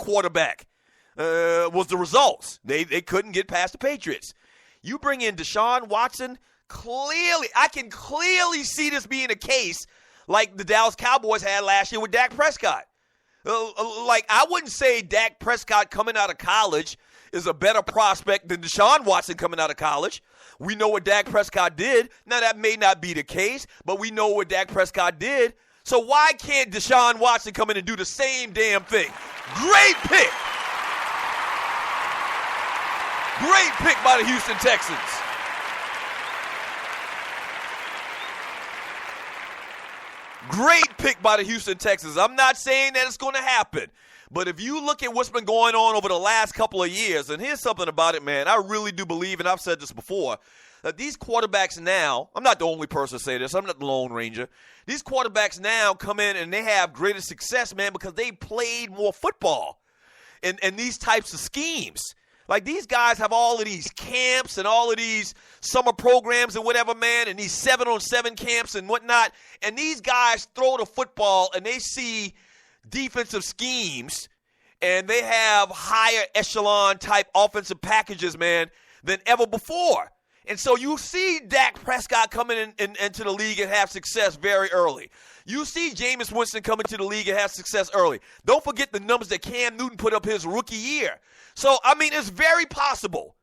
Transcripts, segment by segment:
quarterback was the results. They couldn't get past the Patriots. You bring in Deshaun Watson, I can clearly see this being a case like the Dallas Cowboys had last year with Dak Prescott. I wouldn't say Dak Prescott coming out of college is a better prospect than Deshaun Watson coming out of college. We know what Dak Prescott did. Now, that may not be the case, but we know what Dak Prescott did. So why can't Deshaun Watson come in and do the same damn thing? Great pick. Great pick by the Houston Texans. Great pick by the Houston Texans. I'm not saying that it's going to happen. But if you look at what's been going on over the last couple of years, and here's something about it, man. I really do believe, and I've said this before, that these quarterbacks now, I'm not the only person to say this. I'm not the Lone Ranger. These quarterbacks now come in and they have greater success, man, because they played more football in these types of schemes. Like, these guys have all of these camps and all of these summer programs and whatever, man, and these 7-on-7 camps and whatnot. And these guys throw the football and they see defensive schemes and they have higher echelon type offensive packages, man, than ever before. And so you see Dak Prescott coming into the league and have success very early. You see Jameis Winston come into the league and have success early. Don't forget the numbers that Cam Newton put up his rookie year. So, I mean, it's very possible.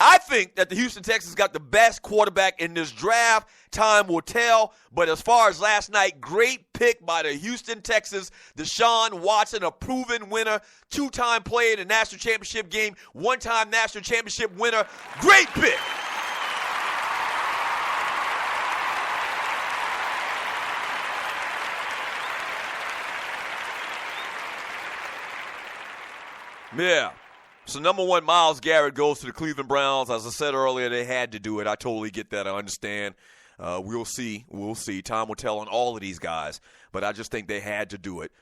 I think that the Houston Texans got the best quarterback in this draft. Time will tell. But as far as last night, great pick by the Houston Texans. Deshaun Watson, a proven winner, two-time player in the national championship game, one-time national championship winner. Great pick. Yeah. So, number one, Myles Garrett goes to the Cleveland Browns. As I said earlier, they had to do it. I totally get that. I understand. We'll see. We'll see. Time will tell on all of these guys. But I just think they had to do it.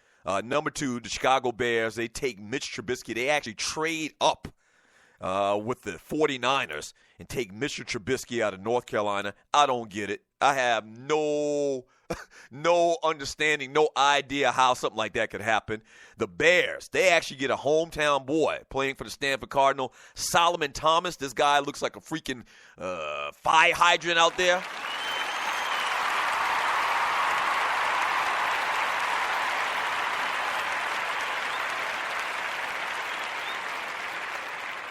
Number two, the Chicago Bears, they take Mitch Trubisky. They actually trade up with the 49ers and take Mitch Trubisky out of North Carolina. I don't get it. I have no understanding, no idea how something like that could happen. The Bears, they actually get a hometown boy playing for the Stanford Cardinal, Solomon Thomas. This guy looks like a freaking fire hydrant out there.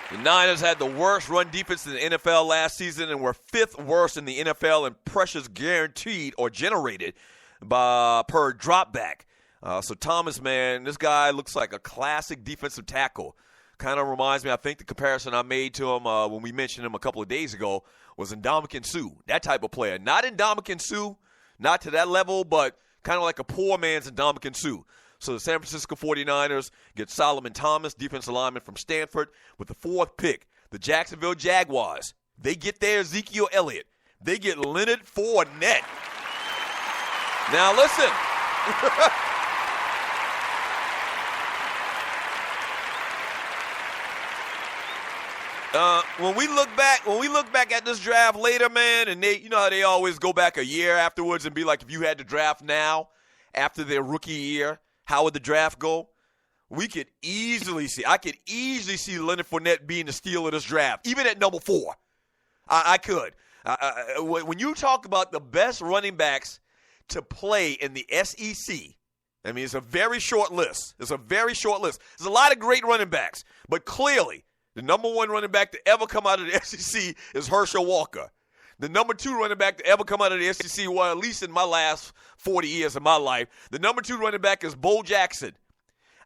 The Niners had the worst run defense in the NFL last season and were fifth worst in the NFL in pressures guaranteed or generated per dropback. So Thomas, man, this guy looks like a classic defensive tackle. Kind of reminds me, I think the comparison I made to him when we mentioned him a couple of days ago was Ndamukong Suh, that type of player. Not Ndamukong Suh, not to that level, but kind of like a poor man's Ndamukong Suh. So the San Francisco 49ers get Solomon Thomas, defensive lineman from Stanford, with the fourth pick. The Jacksonville Jaguars, they get their Ezekiel Elliott. They get Leonard Fournette. Now listen. When we look back at this draft later, man, and you know how they always go back a year afterwards and be like, if you had to draft now after their rookie year, how would the draft go? I could easily see Leonard Fournette being the steal of this draft, even at number 4. I could. When you talk about the best running backs to play in the SEC, I mean, it's a very short list. There's a lot of great running backs, but clearly the number one running back to ever come out of the SEC is Herschel Walker. The number 2 running back to ever come out of the SEC, well, at least in my last 40 years of my life, the number 2 running back is Bo Jackson.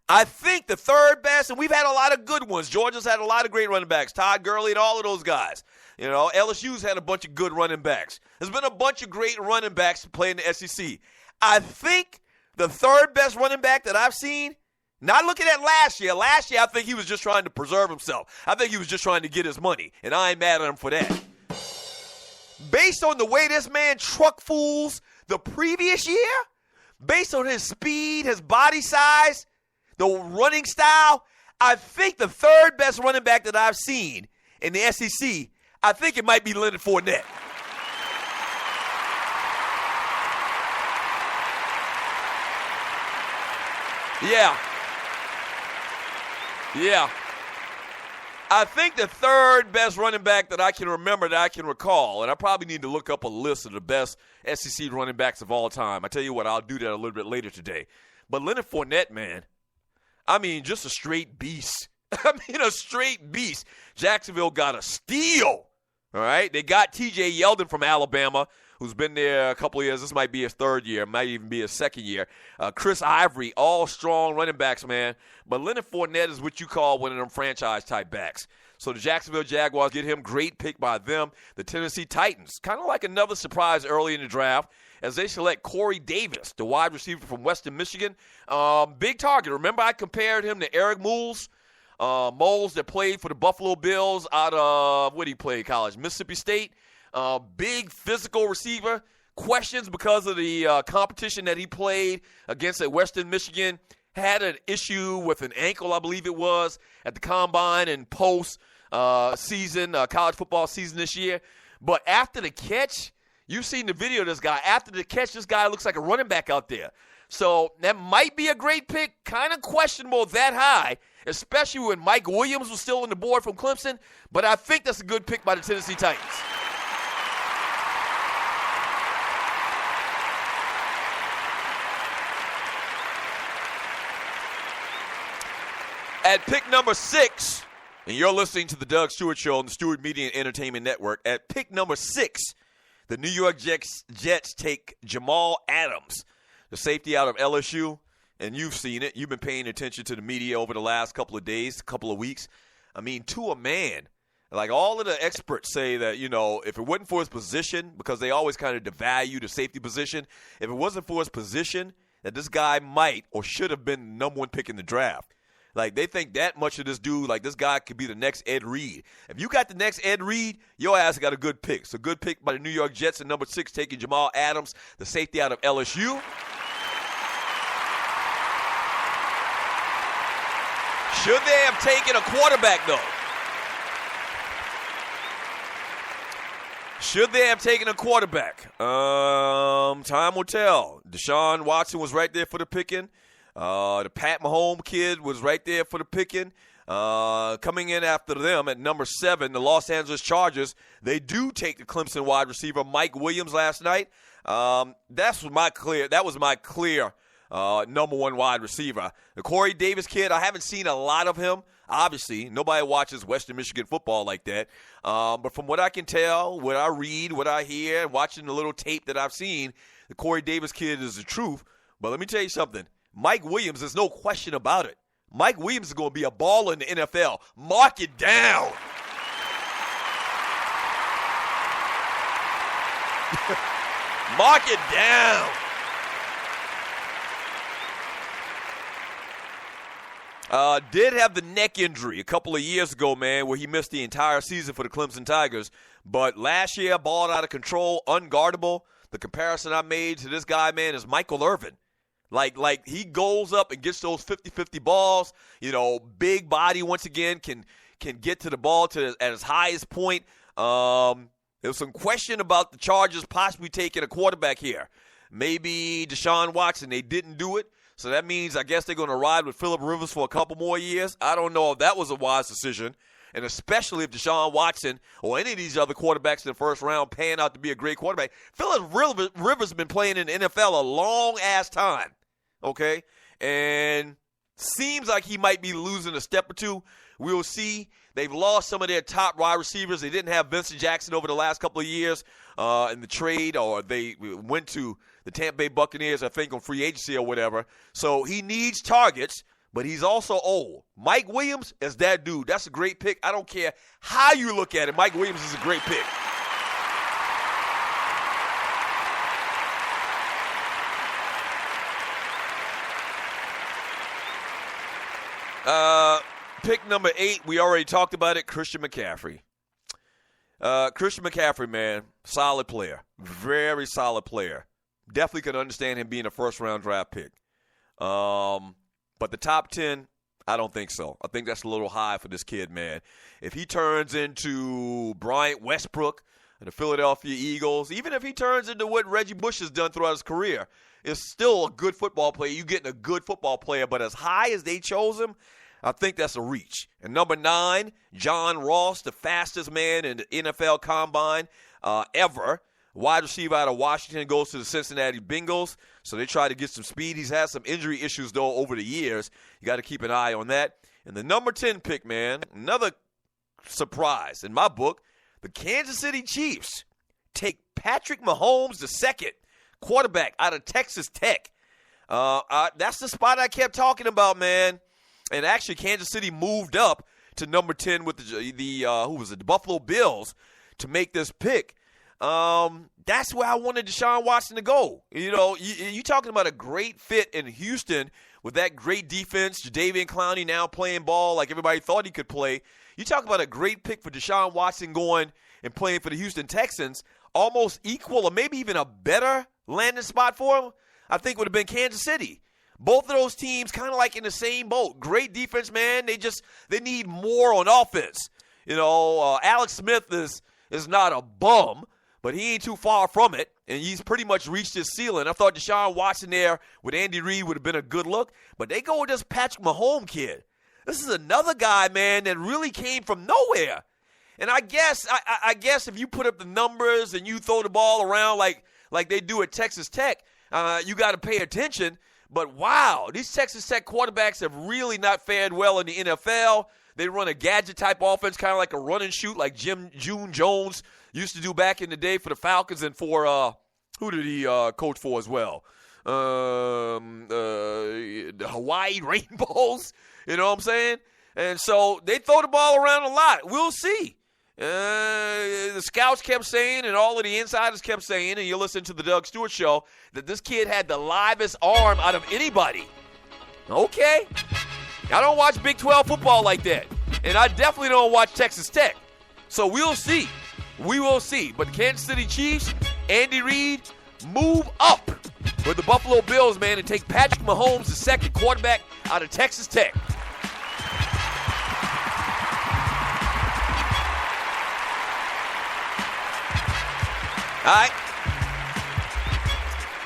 I think the third best, and we've had a lot of good ones. Georgia's had a lot of great running backs, Todd Gurley and all of those guys. You know, LSU's had a bunch of good running backs. There's been a bunch of great running backs playing the SEC. I think the third best running back that I've seen, not looking at last year. Last year, I think he was just trying to preserve himself. I think he was just trying to get his money, and I ain't mad at him for that. Based on the way this man truck fools the previous year, based on his speed, his body size, the running style, I think the third best running back that I've seen in the SEC, I think it might be Leonard Fournette. Yeah. Yeah. I think the third best running back that I can remember that I can recall, and I probably need to look up a list of the best SEC running backs of all time. I tell you what, I'll do that a little bit later today. But Leonard Fournette, man, I mean, just a straight beast. I mean, a straight beast. Jacksonville got a steal, all right? They got T.J. Yeldon from Alabama, who's been there a couple of years. This might be his third year, might even be his second year. Chris Ivory, all strong running backs, man. But Leonard Fournette is what you call one of them franchise-type backs. So the Jacksonville Jaguars get him, great pick by them. The Tennessee Titans, kind of like another surprise early in the draft, as they select Corey Davis, the wide receiver from Western Michigan. Big target. Remember I compared him to Eric Moles? Moles that played for the Buffalo Bills out of, what did he play in college? Mississippi State. Big physical receiver. Questions because of the competition that he played against at Western Michigan. Had an issue with an ankle, I believe it was, at the combine and post season, college football season this year. But after the catch, you've seen the video of this guy. After the catch, this guy looks like a running back out there. So that might be a great pick. Kind of questionable that high, especially when Mike Williams was still on the board from Clemson. But I think that's a good pick by the Tennessee Titans. At pick number 6, and you're listening to the Doug Stewart Show on the Stewart Media and Entertainment Network. At pick number 6, the New York Jets take Jamal Adams, the safety out of LSU. And you've seen it. You've been paying attention to the media over the last couple of days, couple of weeks. I mean, to a man, like all of the experts say that, you know, if it wasn't for his position, because they always kind of devalue the safety position, if it wasn't for his position, that this guy might or should have been the number 1 pick in the draft. Like, they think that much of this dude, like, this guy could be the next Ed Reed. If you got the next Ed Reed, your ass got a good pick. So, good pick by the New York Jets at number 6, taking Jamal Adams, the safety out of LSU. Should they have taken a quarterback, though? Should they have taken a quarterback? Time will tell. Deshaun Watson was right there for the picking. The Pat Mahomes kid was right there for the picking. Coming in after them at number 7, the Los Angeles Chargers, they do take the Clemson wide receiver Mike Williams last night. That was my clear number 1 wide receiver. The Corey Davis kid, I haven't seen a lot of him. Obviously, nobody watches Western Michigan football like that. But from what I can tell, what I read, what I hear, watching the little tape that I've seen, the Corey Davis kid is the truth. But let me tell you something. Mike Williams, there's no question about it. Mike Williams is going to be a baller in the NFL. Mark it down. Mark it down. Did have the neck injury a couple of years ago, man, where he missed the entire season for the Clemson Tigers. But last year, balled out of control, unguardable. The comparison I made to this guy, man, is Michael Irvin. Like he goes up and gets those 50-50 balls. You know, big body once again can get to the ball at his highest point. There was some question about the Chargers possibly taking a quarterback here. Maybe Deshaun Watson. They didn't do it. So that means I guess they're going to ride with Phillip Rivers for a couple more years. I don't know if that was a wise decision. And especially if Deshaun Watson or any of these other quarterbacks in the first round pan out to be a great quarterback. Phillip Rivers has been playing in the NFL a long-ass time. Okay, and seems like he might be losing a step or two. We'll see. They've lost some of their top wide receivers. They didn't have Vincent Jackson over the last couple of years in the trade, or they went to the Tampa Bay Buccaneers, I think, on free agency or whatever. So he needs targets, but he's also old. Mike Williams is that dude. That's a great pick. I don't care how you look at it. Mike Williams is a great pick. Pick number 8, we already talked about it, Christian McCaffrey. Christian McCaffrey, man, solid player. Very solid player. Definitely could understand him being a first-round draft pick. But the top 10, I don't think so. I think that's a little high for this kid, man. If he turns into Bryant Westbrook and the Philadelphia Eagles, even if he turns into what Reggie Bush has done throughout his career, it's still a good football player. You're getting a good football player, but as high as they chose him, I think that's a reach. And number 9, John Ross, the fastest man in the NFL Combine ever. Wide receiver out of Washington, goes to the Cincinnati Bengals. So they try to get some speed. He's had some injury issues, though, over the years. You got to keep an eye on that. And the number 10 pick, man, another surprise in my book, the Kansas City Chiefs take Patrick Mahomes, the second quarterback out of Texas Tech. That's the spot I kept talking about, man. And actually, Kansas City moved up to number 10 with the Buffalo Bills to make this pick. That's where I wanted Deshaun Watson to go. You know, you talking about a great fit in Houston with that great defense. Jadeveon Clowney now playing ball like everybody thought he could play. You talk about a great pick for Deshaun Watson going and playing for the Houston Texans, almost equal or maybe even a better landing spot for him, I think would have been Kansas City. Both of those teams kind of like in the same boat. Great defense, man. They need more on offense. You know, Alex Smith is not a bum, but he ain't too far from it, and he's pretty much reached his ceiling. I thought Deshaun Watson there with Andy Reid would have been a good look, but they go with this Patrick Mahomes kid. This is another guy, man, that really came from nowhere. And I guess if you put up the numbers and you throw the ball around like they do at Texas Tech, you got to pay attention. But, wow, these Texas Tech quarterbacks have really not fared well in the NFL. They run a gadget-type offense, kind of like a run-and-shoot like June Jones used to do back in the day for the Falcons and for who did he coach for as well? The Hawaii Rainbows, you know what I'm saying? And so they throw the ball around a lot. We'll see. The scouts kept saying and all of the insiders kept saying, and you listen to the Doug Stewart show, that this kid had the livest arm out of anybody. Okay. I don't watch Big 12 football like that. And I definitely don't watch Texas Tech. So we'll see. We will see. But the Kansas City Chiefs, Andy Reid, move up with the Buffalo Bills, man, and take Patrick Mahomes, the second quarterback out of Texas Tech. All right.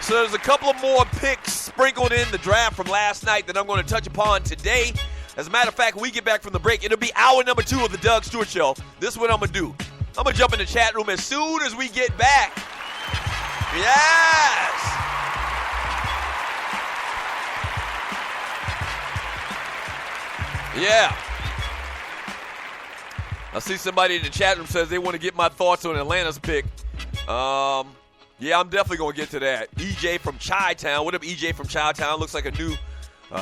So there's a couple of more picks sprinkled in the draft from last night that I'm going to touch upon today. As a matter of fact, when we get back from the break, it'll be hour number 2 of the Doug Stewart Show. This is what I'm going to do. I'm going to jump in the chat room as soon as we get back. Yes! Yeah. I see somebody in the chat room says they want to get my thoughts on Atlanta's pick. Yeah, I'm definitely going to get to that. EJ from Chi-Town. What up, EJ from Chi-Town? Looks like a new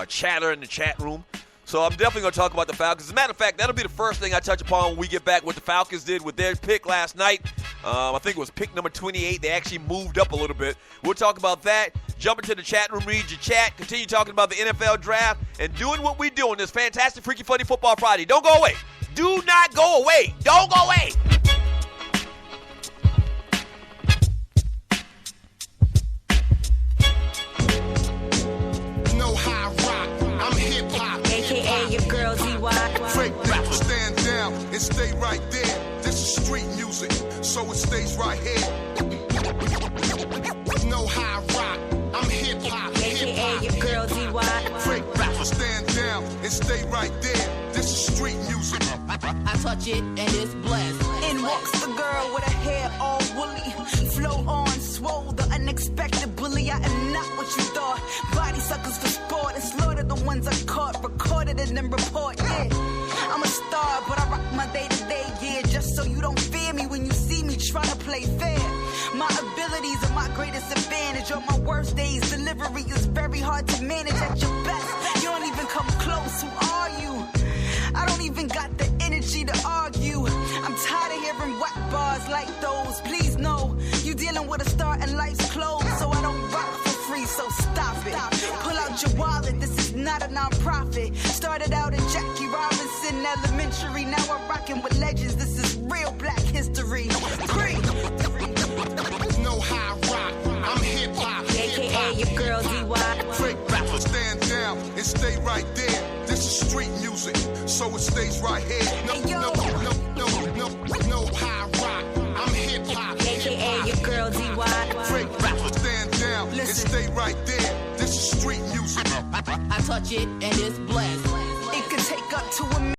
chatter in the chat room. So I'm definitely going to talk about the Falcons. As a matter of fact, that'll be the first thing I touch upon when we get back what the Falcons did with their pick last night. I think it was pick number 28. They actually moved up a little bit. We'll talk about that. Jump into the chat room, read your chat, continue talking about the NFL draft, and doing what we do on this fantastic, freaky, funny Football Friday. Don't go away. Do not go away. Don't go away. And stay right there. This is street music, so it stays right here. Know how I rock. I'm hip hop. AKA your girl DY. Fake rapper, stand down and stay right there. This is street music. I touch it and it's blessed. In walks the girl with her hair all woolly, flow on, swole, the unexpected bully. I am not what you thought. Body suckers for sport and slaughter the ones I caught, recorded and then report. Yeah. I'm a star, but I rock my day-to-day, yeah. Just so you don't fear me when you see me try to play fair. My abilities are my greatest advantage. On my worst days, delivery is very hard to manage. At your best, you don't even come close. Who are you? I don't even got the energy to argue. I'm tired of hearing whack bars like those. Please know, you dealing with a star and life's closed. So I don't rock for free, so stop it. Pull out your wallet, this is not a non-profit. Started out in Jackie Robinson Elementary. Now I'm rocking with legends, this is real black history. Know how I rock, I'm hip hop. AKA your girl DY. Fake rapper, stand down and stay right there. This is street music, so it stays right here. Know how I rock, I'm hip hop. AKA your girl DY. Fake rapper, stand down and stay right there. This is street music. I touch it and it's blessed. It could take up to a